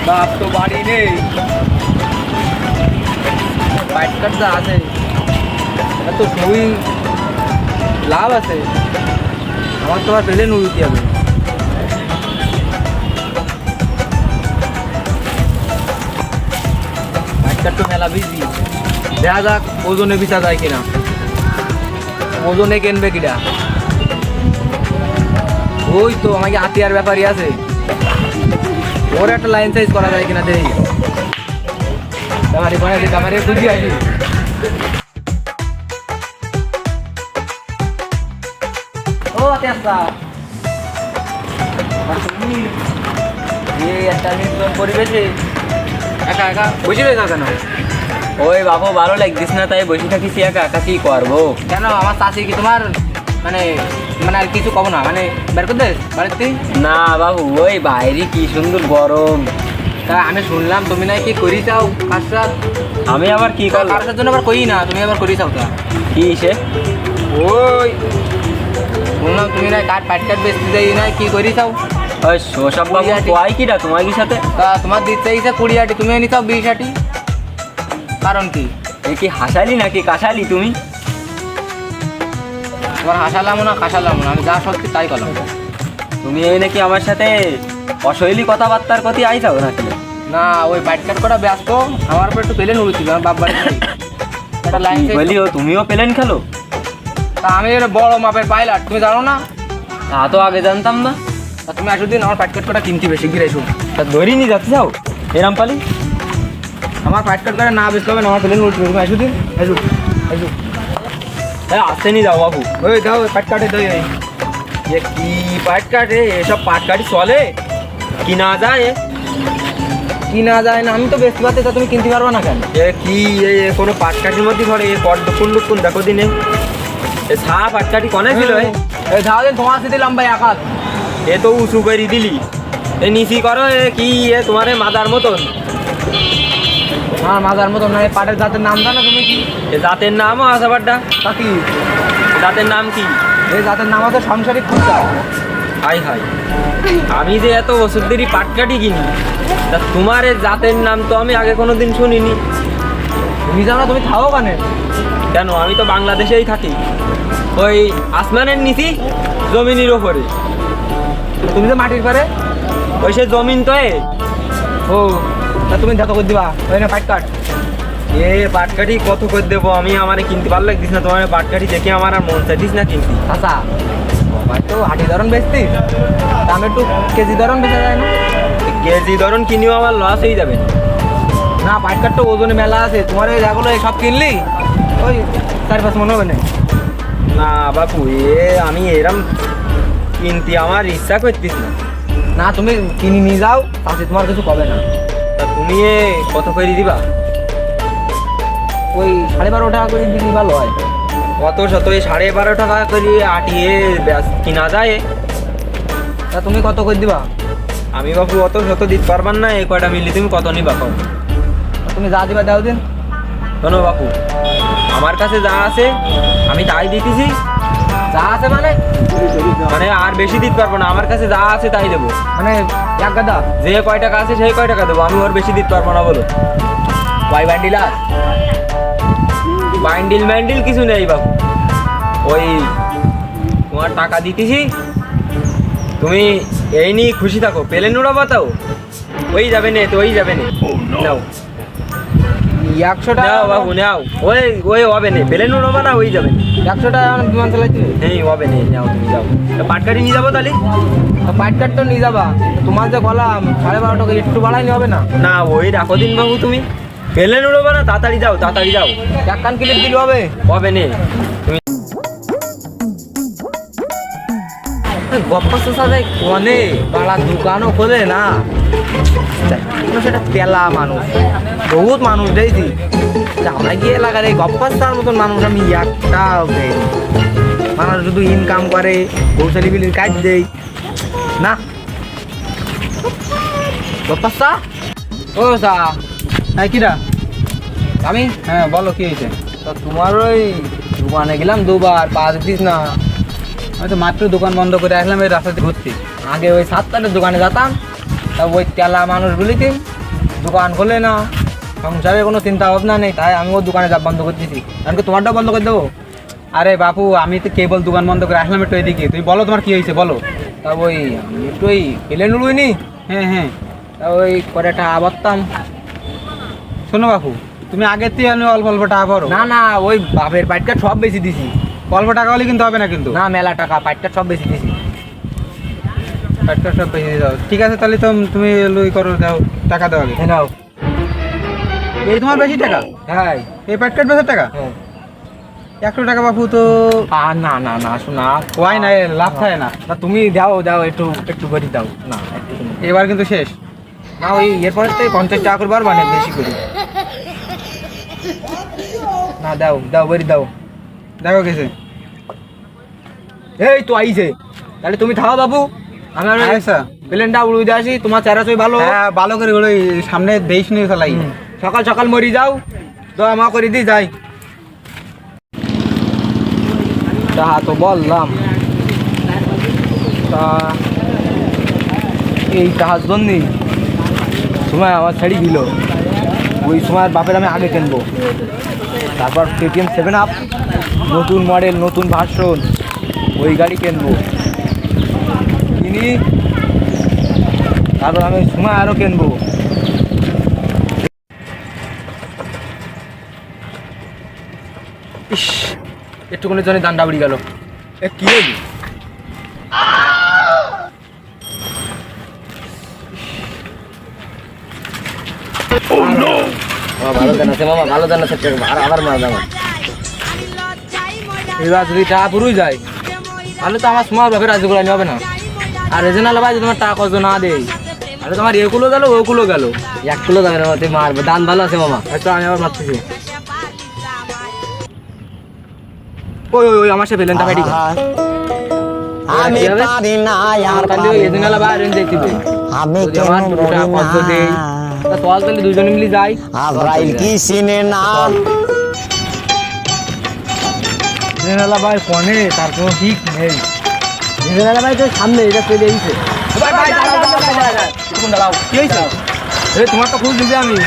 বাপ তো বাড়ি নেই, পাইট কাটতে আছে, এটা তো খুবই লাভ আছে। আমার তো আর পেলে নুরুতি হবে। পাইট কাটতে মেলা বিজি, দেখা যাক ওজনে বিচা যায় কিনা। ওজনে কিনবে কিনা, ওই তো আমাকে আতিয়ার ব্যাপারই আছে, ওর একটা লাইন সাইজ করা যায় কিনা দেখি। ব্যাপারে বানাইছে, ব্যাপারে বুঝি আসি। ও আতিয়া একটা নির্জন পরিবেশে একা একা বসে রয়েছে কেন? ওই বাবু ভালো লাগতিস না, তাই বসে থাকিস একা একা, কি করবো? কেন আমার চাষি কি তোমার মানে মানে আর কিছু কব না, মানে বের করতে বাড়িতে? না বাবু, ওই বাইরে কি সুন্দর গরম। তা আমি শুনলাম তুমি নাই কি করি চাও কাজটা। আমি আবার কি করলাম? কাজটার জন্য আবার করি না, তুমি আবার করি চাও তা কি সে? ওই শুনলাম তুমি নাই কাঠ পাট কাঠ বেচতে যাই না, কি করি চাও? ওই সব বাবু কয় কিটা তোমার কি সাথে? তা তোমার দিতে চাইছে 20 আটি, তুমি এনে চাও 20 আটি, কারণ কি? এ কি হাসালি নাকি কাশালি তুমি? তোমার হাসালাম না কাসালাম না, আমি যা সত্যি তাই করলাম। তুমি এই নাকি আমার সাথে অশৈলী কথাবার্তার কথা আইসাও নাকি? না ওই পাট কাট করা ব্যস্ত, আমার উপর একটু পেলেন উড়েছিল আমার বাপ বাড়ি একটা লাইন। বলিও তুমিও পেলেন খেলো? তা আমি একটা বড় মাপের পাইলট, তুমি জানো না? তা তো আগে জানতাম না। তা তুমি আসো দিন আমার পাট কাট করা কিনতে বেশি গিয়ে এসো। তা ধরি নি যাচ্ছে যাও এরাম পালি? আমার পাট কাট করে না বেশি হবে না, আমার পেলেন উঠবে, তুমি আসো দিন, আসো আসো। হ্যাঁ আসতে নি যাও বাবু। ওই দাও পাট কাটে দই। এ কি পাট কাটে? এসব পাট কাটি চলে কিনা যায়? কিনা যায় না, আমি তো বেশি পাতে, তা তুমি কিনতে পারবে না কেন? এ কি এ কোনো পাট কাঠির মধ্যে ঘরে এ কট ডুকুন ডুকুন দেখো দিনে এ সা পাট কাঠি কনে ছিল? এই যাও দিন তোমার সাথে দিলাম ভাই একাত। এ তো উঁচু করে দিলি, এ নিচি করো। এ কি এ তোমার মাদার মতন? আমার মাজার মতো না, এই পাটের জাতের নাম জানো তুমি কি? এ জাতের নামও আছে বাড্ডা? তা কি জাতের নাম কি? এই জাতের নাম আছে সংসারিক খুঁজা। হাই হাই, আমি যে এত ওষুধ দেরি পাট কাঠি কিনি, তা তোমার এ জাতের নাম তো আমি আগে কোনোদিন শুনিনি। তুমি জানো তুমি খাও কানে? কেন, আমি তো বাংলাদেশেই থাকি, ওই আসমানের নিচি জমিনের ওপরে। তুমি তো মাটির পারে। ওই সে জমিন তো এ। ও তা তুমি দেখো করে দিবা ওই না পাট কাট। এ পাটকাঠি কত করে দেবো আমি? আমারে কিনতে ভালো লাগতিস না, তোমার পাটকাঠি দেখে আমার আর মন চাইতিস না কিনতি। আচ্ছা বাবা তো হাঁটি ধরন বেচতি, দাম একটু কেজি ধরন বেচা যায় না? কেজি ধরুন কিনিও আমার লস হয়ে যাবে। না পাট কাট তো ওজনে মেলা আছে, তোমার ওই যেগুলো সব কিনলি ওই 4-5 মনে হবে না। না বাপু, এ আমি এরম কিনতে আমার ইচ্ছা করতিস না। না তুমি কিনে নিয়ে যাও, তাতে তোমার কিছু কবে না। তা তুমি এ কত করে দিবা? ওই 12.5 টাকা করে দিলি ভালো হয়। কত শত? 12.5 টাকা করে আটিয়ে কিনা যায়। তা তুমি কত করে দিবা? আমি বাপু অত শত দিতে পারবার না, এ কয়টা মিলি তুমি কত নিবা কও? তুমি যা দিবা দাও দিন। শোনো বাপু, আমার কাছে যা আছে আমি তাই দিতেছি। যা আছে মানে? মানে আর বেশি দিতে পারবো না, আমার কাছে যা আছে তাই দেবো। মানে এক গাদা যে কয় টাকা আছে সেই কয় টাকা দেবো, আমি ওর বেশি দিতে পারবো না। বলো ওয়াই বান্ডিলা? বান্ডিল ম্যান্ডিল কিছু নেই বাবু, ওই তোমার টাকা দিতেছি, তুমি এই নিয়ে খুশি থাকো। পেলে নুড়া বাতাও ওই যাবে নে, তো ওই যাবে নে, নাও 100 টাকা নাও বাবু নাও। ওই ওই হবে নে, পেলে নুড়া বানা ওই যাবে। 100 টাকা আমার বিমান চালাইতে। এই হবে নে, নাও তুমি যাও। পাটকাঠি নিয়ে যাবো তাহলে? পাট কাট তো নিয়ে যাবা, তোমার যে গলাম 12.5 টাকা একটু বাড়াইনি হবে না? না ওই রাখো দিন বাবু, তুমি পেলে নুড়ো বানা, তাড়াতাড়ি যাও তাড়াতাড়ি যাও। এক কান ক্লিপ দিলে হবে? হবে নে তুমি। গপ্পা শোষা যায় কনে, বাড়া দোকানও খোলে না, সেটা পেলা মানুষ, বহুত মানুষ দেখছি। আমরা গিয়ে এলাকার এই গপ্পাস্তার মতন মানুষ আমি একটাও দেই। মানুষ শুধু ইনকাম করে, কৌশলী বিলির কাজ দেই না। গপ্পাস্তা ও সা হ্যাঁ কিরা আমি? হ্যাঁ বলো কি হয়েছে? তা তোমার ওই দোকানে গেলাম দুবার, পা দিস না। আমি তো মাত্র দোকান বন্ধ করে আসলাম, এই রাস্তাতে ঘুরতে। আগে ওই 7টার দোকানে যেতাম, তা ওই তেলা মানুষগুলিতে দোকান খোলে না, সংসারের কোনো চিন্তা ভাবনা নেই, তাই আমি ওর দোকানে যাব বন্ধ করে দিয়েছি। কারণ তোমারটাও বন্ধ করে দেবো। আরে বাপু, আমি তো কেবল দোকান বন্ধ করে আসলাম একটু এদিকে। তুমি বলো তোমার কি হয়েছে বলো। তা ওই আমি একটু ওই পেলে নুড়ুইনি, হ্যাঁ হ্যাঁ, তা ওই করে টাকা ভরতাম। শোনো বাপু, তুমি আগের থেকে আমি অল্প অল্প টাকা ভরো। না না, ওই বাপের পাইটটা সব বেশি দিছি। অল্প টাকা হলে কিন্তু হবে না কিন্তু। না মেলা টাকা, পাইটটা সব বেশি দিছি। টাকা সব বেশি দাও। ঠিক আছে তাহলে তো তুমি লুই করো, দাও টাকা দাও আগে। এ নাও। এই তোমার বেশি টাকা? হ্যাঁ এই প্যাকেট বেশি টাকা? হ্যাঁ। 100 টাকা বাপু তো না না না শোনা, হয় না, লাভ থাকে না। না তুমি দাও দাও, একটু একটু করে দাও না একটু তুমি। এবার কিন্তু শেষ। না ওই এরপর থেকে 50 টাকা করে বার মানে বেশি করি না। দাও দাও বড়ি দাও। দেখো গেছে। এই তো আইছে, তাহলে তুমি থাও বাবু, আমি আচ্ছা। প্লেনটা উড়ে দিয়ে আসি। তোমার চেহারা সই ভালো, হ্যাঁ ভালো করে ওই সামনে দেশ নিয়ে চালাই। সকাল সকাল মরি যাও, দোয়া মা করে দিই যাই। তা তো বললাম, তা এই টাকার জন্যই সময় আমার ছেড়ে দিল। ওই সময় বাপের আমি আগে কিনবো, তারপর KTM 7 Up নতুন মডেল, নতুন ভার্সন, ওই গাড়ি কিনবো। কিনি তারপর আমি সময় আরও কিনবো। ইস, একটুখানি জন্য দান্ডা উড়ি গেল। এ কি হলি? ভালো জানা আছে মামা, ভালো জানা আছে, আবার মারা যাবো। এবার যদি টাকা পুরোই যায় তাহলে তো আমার সময় ভাবে রাজি করে হবে না। আর রেজনাল ভাই তোমার টাকা কত না দেয়, আরে তোমার এগুলো গেল ওগুলো গেল, 1 কিলো যাবে না, তুই মারবে। দান ভালো আছে মামা, হয়তো আমি আবার মারতেছি। ওই ওই ওই আমার সে পেলেন টাকা ঠিক আমি পারি না আর তাহলে ওই রেজনাল ভাই রেঞ্জ দেখতে আমি যদি আমার কেন টাকা কত দেই, তা চল তাহলে দুজনে মিলে যাই। আব্রাইল কি চিনে না রেজনাল ভাই ফোনে তার কোনো ঠিক নেই। রেজনাল ভাই তো সামনে এটা চলে এসেছে। ভাই ভাই দাঁড়াও দাঁড়াও, কি হয়েছে? এই তোমার তো খুঁজ দিবে আমি,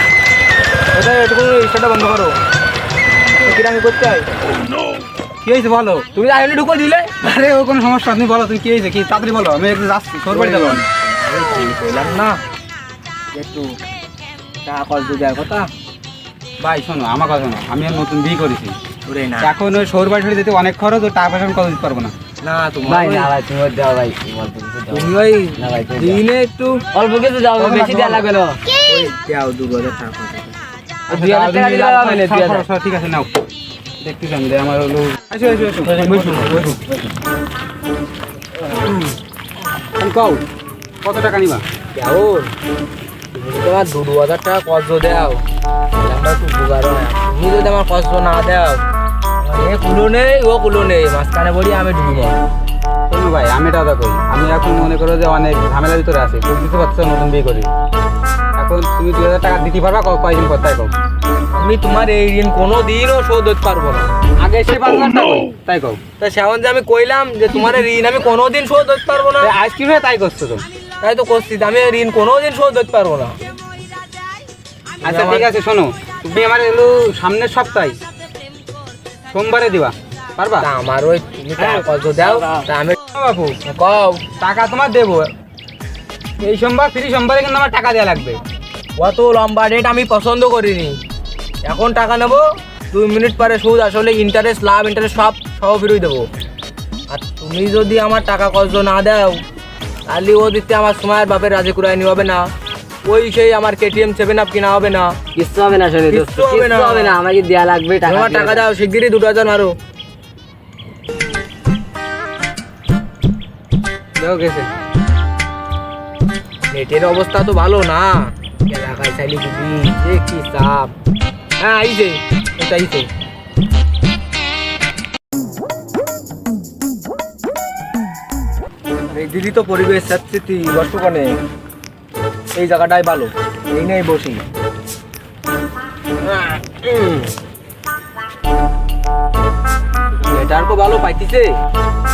এটা একটু সেটা বন্ধ করো। কিরামি করতে হয়, কি হয়েছে বলো। তুমি আইনে ঢুকো দিলে। আরে ও কোনো সমস্যা তুমি বলো, তুমি কি হয়েছে কি তাড়াতাড়ি বলো, আমি একটু যাচ্ছি তোর বাড়ি যাবো। বললাম না একটু টাকা কত দেওয়ার কথা। ভাই শোনো আমার কথা শোনো, আমি আর নতুন বিয়ে করেছি ওরে না এখন, ওই শহর বাড়ি যেতে অনেক খরচ, ওই টাকা পয়সা আমি কত দিতে পারবো না। না তোমার ভাই ওই- না ভাই তুমি দাও ভাই, তুমি ওই না ভাই, তুমি দাও। দিনে একটু অল্প কিছু দাও, বেশি দেওয়া লাগবে না। ওই দাও 2000 টাকা। আর 2000 টাকা দিলে হবে না, 2000 ঠিক আছে নাও, দেখতে চান যে আমার হলো। এসো এসো এসো, বসো বসো। কও কত টাকা নিবা? কেমন তুমি যদি আমার 2000 টাকা কষ্ট দাও তাহলে আমরা একটু বুঝারো না। তুমি যদি আমার কষ্ট না দাও, এ কুলো নেই ও কুলো নেই, মাঝখানে বলি আমি ডুবি মর। শোনো ভাই, আমি এটা কথা কই, আমি এখন মনে করো যে অনেক ঝামেলার ভিতরে আছি, বুঝতে পারছো, নতুন বিয়ে করি। এখন তুমি 2000 টাকা দিতে পারবা কয়দিন পর, তাই কও। আমি তোমার এই ঋণ কোনো দিনও শোধ করতে পারবো না। আগে সে 5000 টাকা কই, তাই কও। তা সেমন যে আমি কইলাম যে তোমার এই ঋণ আমি কোনোদিন শোধ করতে পারবো না, আজ কি হয়ে তাই করছো তো। তাই তো করছি, আমি এই ঋণ কোনোদিন শোধ করতে পারবো না। আচ্ছা ঠিক আছে, শোনো তুমি আমার এলো সামনের সপ্তাহে সোমবারে দিবা, পারবা? তা আমার ওই তুমি টাকা কত দাও, তা আমি বাপু কও টাকা তোমার দেবো, এই সোমবার ফ্রি, সোমবারে কিন্তু আমার টাকা দেওয়া লাগবে। অত লম্বা ডেট আমি পছন্দ করিনি। এখন টাকা নেবো, 2 মিনিট পরে সুদ, আসলে ইন্টারেস্ট, লাভ ইন্টারেস্ট সব সহ ফিরিয়ে দেবো। আর তুমি যদি আমার টাকা কষ্ট না দাও তাহলে ও দিতে আমার সময়ের বাপের রাজি কুড়াই নি হবে না, ওই সেই আমার KTM 7 Up কিনা হবে না। কিচ্ছু হবে না, শোনো কিচ্ছু হবে না। কিচ্ছু হবে না, আমাকে দেওয়া লাগবে টাকা। তোমার টাকা দাও শিগগিরই, 2000 মারো। দেও গেছে। নেটের অবস্থা তো ভালো না, এলাকায় চাইলে দিবি যে কি চাপ। হ্যাঁ আইছে, এটা আইছে। এই দিদি তো পরিবেশ সাথে বর্তমানে এই জায়গাটাই ভালো, এই নেই বসি। এটার কো ভালো পাইতিছে,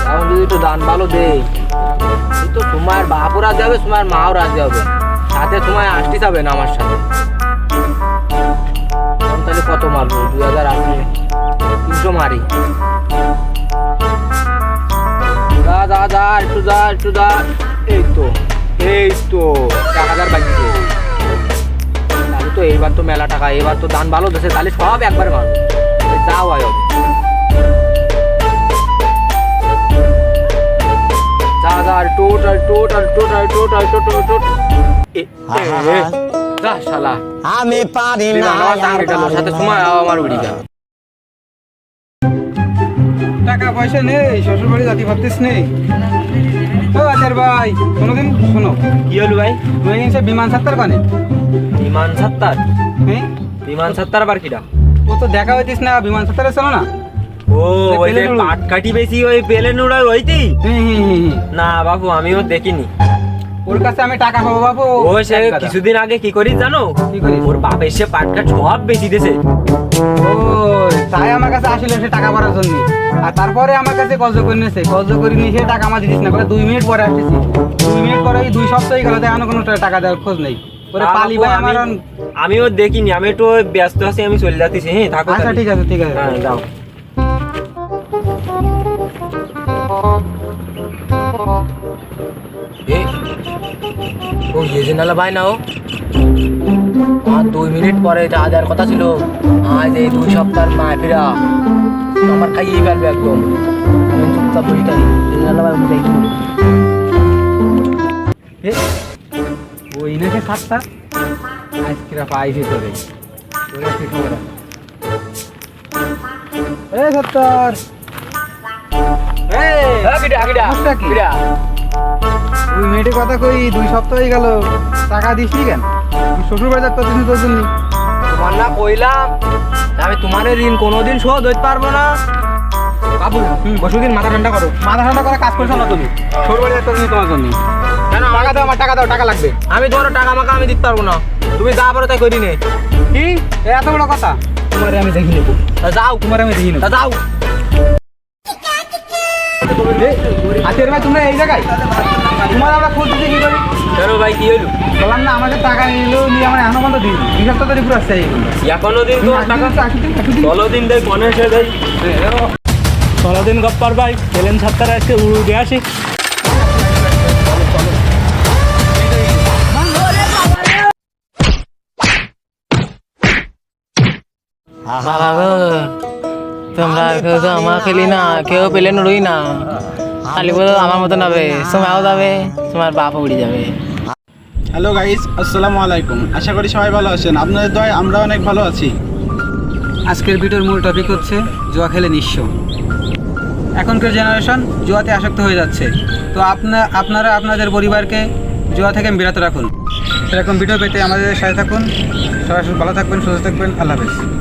এখন যদি একটু দান ভালো দেই, এই তো তোমার বাপও রাজি হবে, তোমার মাও রাজি হবে। সাথে তোমায় আসতে যাবে না আমার সাথে। আমি তাহলে কত মারবো? 2000 আসলে 300 মারি। যা যা যা, একটু যা একটু যা। এই তো 1000 বাজিছে। তাহলে তো এইবার তো মেলা টাকা, এবার তো দান ভালো দিয়েছে, তাহলে সব একবারে মারবো। যাও হয় হবে। যা যা, টোটাল যা শালা। আমি পারি না সাথে সময় আমার উড়ি গেল। টাকা পয়সা নেই, শ্বশুর বাড়ি জাতি ভাবতিস নেই। ও আচার ভাই, কোনোদিন শোনো, কি হলো ভাই? তুই সে বিমান ছাত্তার কানে বিমান সাত্তার? হ্যাঁ, বিমান সাত্তার আবার কিটা? ও তো দেখা হইতিস না, বিমান ছাত্তারে চলো না। ও ওই যে পেলেন উড়ো। পাটকাঠি বেশি ওই পেলেন উড়ার ওইতেই? হুম। না বাবু, আমিও দেখিনি। ওর কাছে আমি টাকা পাবো বাবু। ও সে এক গাদা। কিছুদিন আগে কি করিস জানো? কি করিস? ওর বাপ এসে পাটকাঠ সব বেশি দিয়েছে। ও তাই আমার কাছে আসলে সে টাকা ভরার জন্য, আর তারপরে আমার কাছে কজ করে নিয়েছে, কজ করে নিয়ে সে টাকা আমার দিস না করে 2 মিনিট পরে আসতেছি। 2 মিনিট পরে 2 সপ্তাহ গেল, এখনো কোনো টাকা দেওয়ার খোঁজ নেই। ওরে না পালি বাবু, ভাই আমার। আমিও দেখিনি, আমি একটু ব্যস্ত আছি, আমি চলে যাচ্ছি। হ্যাঁ থাকো আচ্ছা তাহলে। ঠিক আছে ঠিক আছে। হ্যাঁ যাও। ও ইয়ে নালা ভাই না ও। আর 2 মিনিট পরে যা দেওয়ার কথা ছিল, আজ এই 2 সপ্তাহের মাফিরা আমার খাইয়ে ফেলবে একদম। আমি চুপচাপ বসে থাকি। নালা ভাই বুঝাই কি? ওই নাকি সাতটা আজকেরা পাইছি তোরে। তোরে কি খবর? এ সত্তর, কিটা কি? 2 মিনিটের কথা কই, 2 সপ্তাহ হয়ে গেল, টাকা দিস নি কেন? তুই শ্বশুর বাড়ি যাচ্ছিস তোর জন্য। তোমার না কইলাম আমি তোমার ঋণ কোনোদিন শোধ হইতে পারবো না। বাবু বসুদিন মাথা ঠান্ডা করো, মাথা ঠান্ডা করে কাজ করছো না তুমি। শ্বশুর বাড়ি যাচ্ছিস তোমার জন্য। কেন টাকা দাও, আমার টাকা দাও, টাকা লাগবে। আমি তোমার টাকা মাকা আমি দিতে পারবো না। তুমি যা পারো তাই করি নে। কি এত বড় কথা? তোমারে আমি দেখি নেবো, যাও তোমারে আমি দেখি নেবো। যাও। আচ্ছা ভাই, তোমরা এই জায়গায় তোমার আমরা খোঁজ দিতে কি করি? কেন ভাই কি হলো? বললাম না আমাদের টাকা নিলো নিয়ে আমরা এখনো পর্যন্ত দিই 2 সপ্তাহ ধরে পুরো আসছে। এখনো দিন তো টাকা? 16 দিন দেয়, মনে এসে দেয়। 16 দিন গপ্পার ভাই, পেলেন ছাত্তারা আজকে উড়ে আসি। বাবা গো, তোমরা কেউ তো আমার খেলি না, কেউ পেলে নুড়ুই না। খালি বলো আমার মতো যাবে, সময়ও যাবে, তোমার বাপ উড়ে যাবে। হ্যালো গাইস, আসসালামু আলাইকুম। আশা করি সবাই ভালো আছেন। আপনাদের দয় আমরা অনেক ভালো আছি। আজকের ভিডিওর মূল টপিক হচ্ছে জুয়া খেলে নিঃস্ব। এখনকার জেনারেশন জুয়াতে আসক্ত হয়ে যাচ্ছে। তো আপনারা আপনাদের পরিবারকে জুয়া থেকে বিরত রাখুন। এরকম ভিডিও পেতে আমাদের সাথে থাকুন। সবাই ভালো থাকবেন, সুস্থ থাকবেন। আল্লাহ হাফেজ।